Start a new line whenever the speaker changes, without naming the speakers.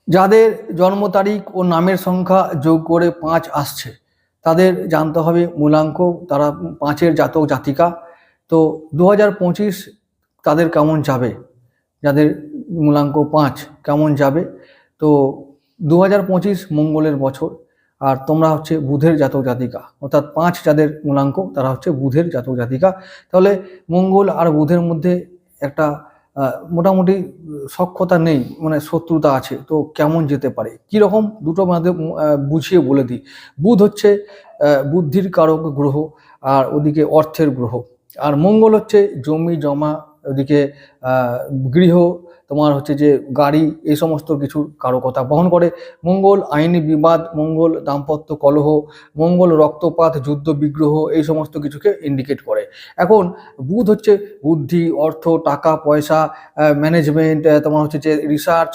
যাদের জন্ম তারিখ ও নামের সংখ্যা যোগ করে 5 আসছে তাদের জানতে হবে মূলাঙ্ক, তারা 5-এর জাতক জাতিকা। তো 2025 তাদের কেমন যাবে, যাদের মূলাঙ্ক 5 কেমন যাবে। তো 2025 মঙ্গলের বছর, আর তোমরা হচ্ছে বুধের জাতক জাতিকা, অর্থাৎ 5 যাদের মূলাঙ্ক তারা হচ্ছে বুধের জাতক জাতিকা। তাহলে মঙ্গল আর বুধের মধ্যে একটা মোটামুটি সখ্যতা নেই, মানে শত্রুতা আছে। তো কেমন যেতে পারে, কীরকম, দুটো মাঝে বুঝিয়ে বলে দিই। বুধ হচ্ছে বুদ্ধির কারক গ্রহ, আর ওদিকে অর্থের গ্রহ। আর মঙ্গল হচ্ছে জমি জমা, ওদিকে গৃহ, তোমার হচ্ছে যে গাড়ি, এই সমস্ত কিছুর কারকতা বহন করে। মঙ্গল আইনি বিবাদ, মঙ্গল দাম্পত্য কলহ, মঙ্গল রক্তপাত, যুদ্ধ বিগ্রহ, এই সমস্ত কিছুকে ইন্ডিকেট করে। এখন বুধ হচ্ছে বুদ্ধি, অর্থ, টাকা পয়সা, ম্যানেজমেন্ট, তোমার হচ্ছে যে রিসার্চ,